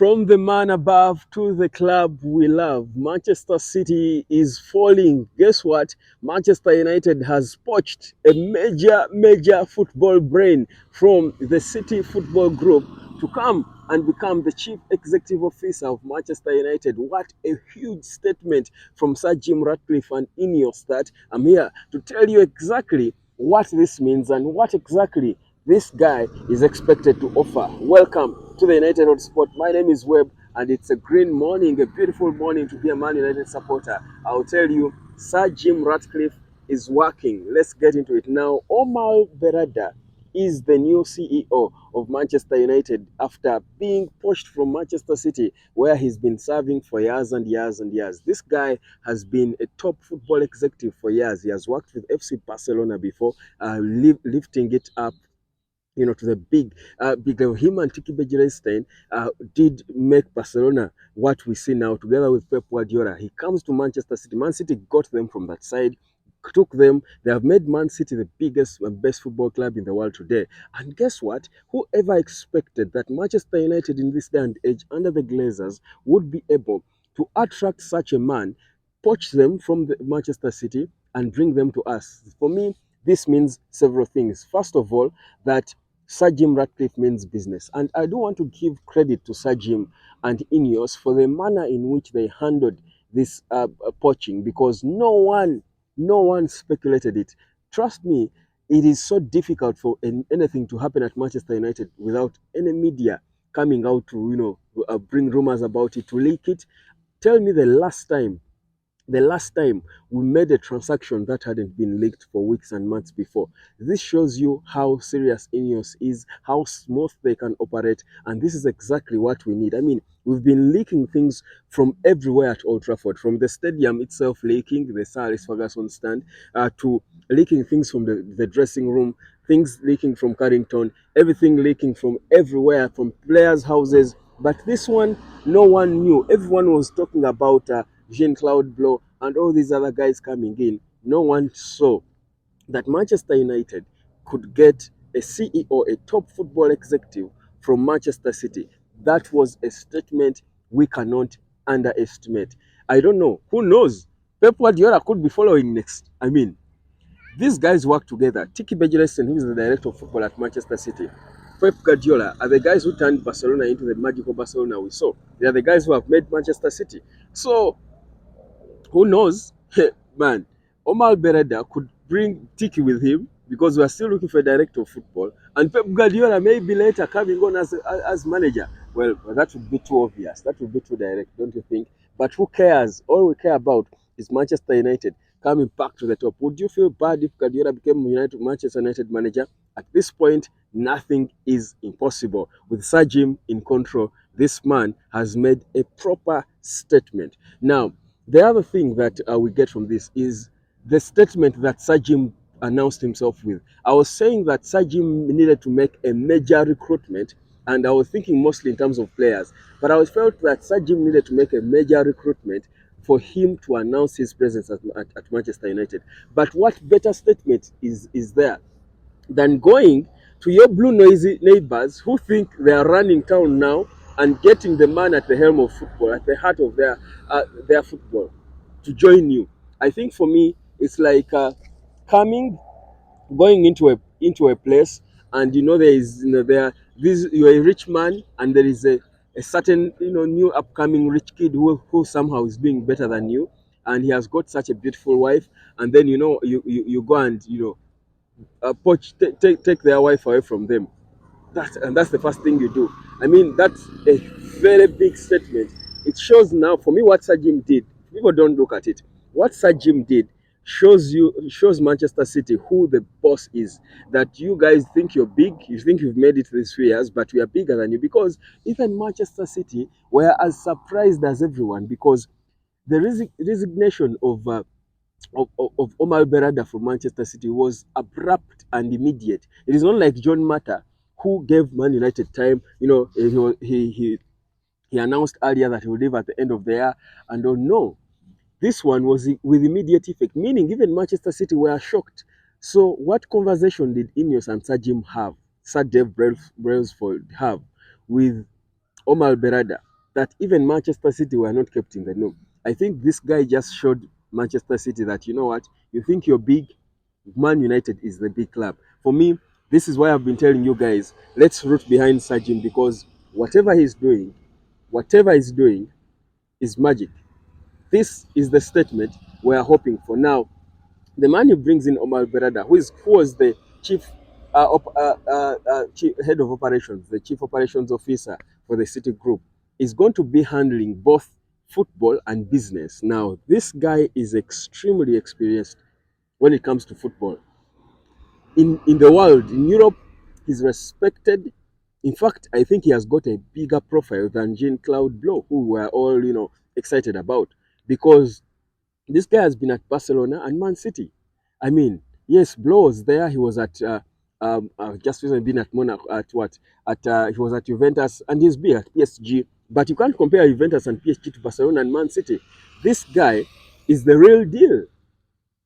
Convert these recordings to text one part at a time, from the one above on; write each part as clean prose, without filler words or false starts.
From the man above to the club we love, Manchester City is falling. Guess what? Manchester United has poached a major football brain from the City Football Group to come and become the chief executive officer of Manchester United. What a huge statement from Sir Jim Ratcliffe and INEOS that I'm here to tell you exactly what this means and what exactly this guy is expected to offer. Welcome to the United Hotspot. My name is Webb, and it's a green morning, a beautiful morning to be a Man United supporter. I'll tell you, Sir Jim Ratcliffe is working. Let's get into it now. Omar Berrada is the new CEO of Manchester United after being pushed from Manchester City, where he's been serving for years and years and years. This guy has been a top football executive for years. He has worked with FC Barcelona before, lifting it up, to the big him and Tiki Begiristain did make Barcelona what we see now together with Pep Guardiola. He comes to Manchester City. Man City got them from that side, took them. They have made Man City the biggest and best football club in the world today. And guess what? Whoever expected that Manchester United in this day and age under the Glazers would be able to attract such a man, poach them from the Manchester City and bring them to us? For me, this means several things. First of all, that Sir Jim Ratcliffe means business. And I do want to give credit to Sir Jim and INEOS for the manner in which they handled this poaching, because no one speculated it. Trust me, it is so difficult for anything to happen at Manchester United without any media coming out to, bring rumors about it, to leak it. Tell me the last time we made a transaction that hadn't been leaked for weeks and months before. This shows you how serious INEOS is, how smooth they can operate, and this is exactly what we need. I mean, we've been leaking things from everywhere at Old Trafford, from the stadium itself leaking, the Sir Alex Ferguson stand, to leaking things from the dressing room, things leaking from Carrington, everything leaking from everywhere, from players' houses. But this one, no one knew. Everyone was talking about Jean-Claude Blow and all these other guys coming in. No one saw that Manchester United could get a CEO, a top football executive from Manchester City. That was a statement we cannot underestimate. I don't know. Who knows? Pep Guardiola could be following next. I mean, these guys work together. Tiki Begiristain, who is the director of football at Manchester City, Pep Guardiola are the guys who turned Barcelona into the magical Barcelona we saw. They are the guys who have made Manchester City. So who knows? Man, Omar Berrada could bring Tiki with him, because we are still looking for a director of football, and Pep Guardiola maybe later coming on as manager. Well, that would be too obvious. That would be too direct, don't you think? But who cares? All we care about is Manchester United coming back to the top. Would you feel bad if Guardiola became Manchester United manager? At this point, nothing is impossible. With Sir Jim in control, this man has made a proper statement. Now, the other thing that we get from this is the statement that Sir Jim announced himself with. I was saying that Sir Jim needed to make a major recruitment, and I was thinking mostly in terms of players, but I felt that Sir Jim needed to make a major recruitment for him to announce his presence at Manchester United. But what better statement is there than going to your blue noisy neighbors who think they are running town now and getting the man at the helm of football, at the heart of their football, to join you? I think for me, it's like coming, going into a place, and there is, there this, you're a rich man, and there is a certain, new upcoming rich kid who somehow is doing better than you, and he has got such a beautiful wife, and then you go and poach, take their wife away from them. That's the first thing you do. I mean, that's a very big statement. It shows now for me what Sir Jim did. People don't look at it. What Sir Jim did shows Manchester City who the boss is. That you guys think you're big, you think you've made it these 3 years, but we are bigger than you. Because even Manchester City were as surprised as everyone, because the resignation of Omar Berrada from Manchester City was abrupt and immediate. It is not like John Mata, who gave Man United time. He announced earlier that he would leave at the end of the year, and oh no, this one was with immediate effect, meaning even Manchester City were shocked. So what conversation did INEOS and Sir Dave Brailsford have with Omar Berrada? that even Manchester City were not kept in the know. I think this guy just showed Manchester City that, you know what, you think you're big, Man United is the big club. For me, this is why I've been telling you guys, let's root behind Sajin, because whatever he's doing is magic. This is the statement we're hoping for. Now, the man who brings in Omar Berrada, who was the chief head of operations, the chief operations officer for the City Group, is going to be handling both football and business. Now, this guy is extremely experienced when it comes to football. In the world, in Europe, he's respected. In fact, I think he has got a bigger profile than Jean-Claude Blanc, who we're all, excited about, because this guy has been at Barcelona and Man City. I mean, yes, Blow was there. He was at just recently been at Monaco. At what? At He was at Juventus and he's been at PSG. But you can't compare Juventus and PSG to Barcelona and Man City. This guy is the real deal.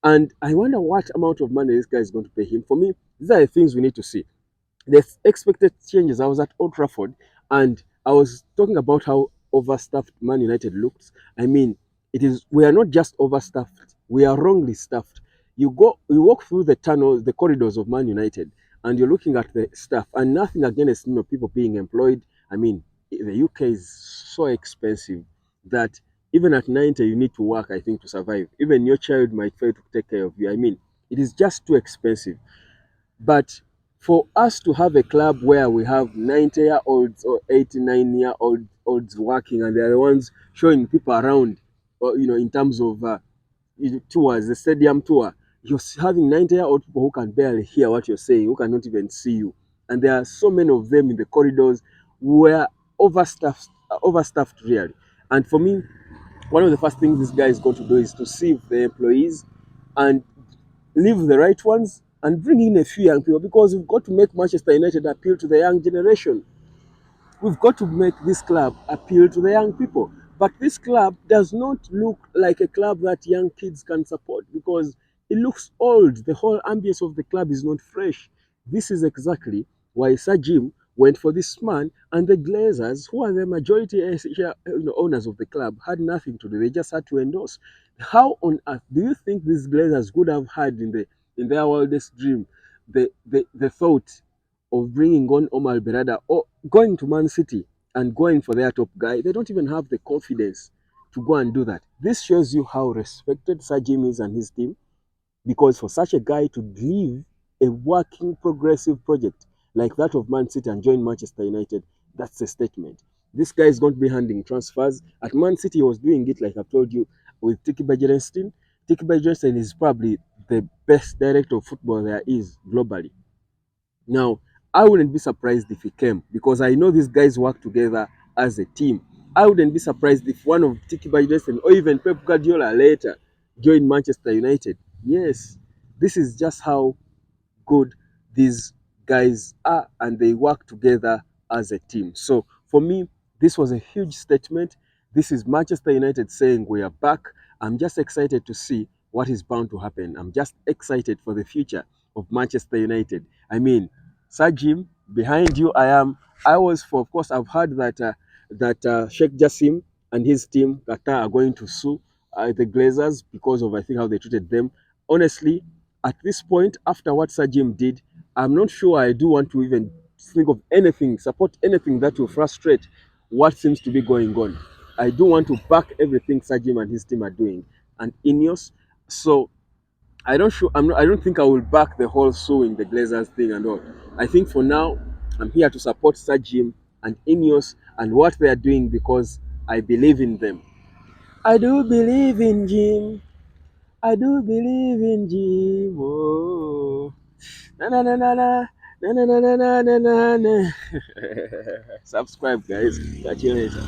And I wonder what amount of money this guy is going to pay him. For me, these are the things we need to see. The expected changes. I was at Old Trafford and I was talking about how overstaffed Man United looks. I mean, we are not just overstaffed, we are wrongly staffed. You walk through the tunnels, the corridors of Man United, and you're looking at the staff, and nothing against people being employed. I mean, the UK is so expensive that even at 90 you need to work, I think, to survive. Even your child might fail to take care of you. I mean, it is just too expensive. But for us to have a club where we have 90-year-olds or 89-year-olds working, and they're the ones showing people around, or, in terms of tours, the stadium tour, you're having 90-year-old people who can barely hear what you're saying, who cannot even see you. And there are so many of them in the corridors where overstaffed really. And for me, one of the first things this guy is going to do is to sieve the employees and leave the right ones and bring in a few young people, because we've got to make Manchester United appeal to the young generation. We've got to make this club appeal to the young people. But this club does not look like a club that young kids can support, because it looks old. The whole ambience of the club is not fresh. This is exactly why Sir Jim went for this man, and the Glazers, who are the majority owners of the club, had nothing to do. They just had to endorse. How on earth do you think these Glazers could have had in their wildest dream the thought of bringing on Omar Berrada or going to Man City and going for their top guy? They don't even have the confidence to go and do that. This shows you how respected Sir Jim is and his team, because for such a guy to leave a working progressive project like that of Man City and join Manchester United, that's a statement. This guy is going to be handling transfers. At Man City, he was doing it, like I've told you, with Tiki Bajerenstein. Tiki Bajerenstein is probably the best director of football there is globally. Now, I wouldn't be surprised if he came, because I know these guys work together as a team. I wouldn't be surprised if one of Tiki Bajerenstein or even Pep Guardiola later joined Manchester United. Yes, this is just how good these guys are, and they work together as a team. So for me, this was a huge statement. This is Manchester United saying we are back. I'm just excited to see what is bound to happen. I'm just excited for the future of Manchester United. I mean, Sir Jim, behind you I am. I was for, of course, I've heard that Sheikh Jassim and his team, Qatar, are going to sue the Glazers because of, I think, how they treated them. Honestly, at this point, after what Sir Jim did, I'm not sure I do want to even think of anything, support anything that will frustrate what seems to be going on. I do want to back everything Sir Jim and his team are doing, and INEOS. So I don't think I will back the whole suing the Glazers thing and all. I think for now, I'm here to support Sir Jim and INEOS and what they are doing, because I believe in them. I do believe in Jim. I do believe in Jim. Oh. Na na na na na na na na na na na na. Subscribe, guys. Catch you later.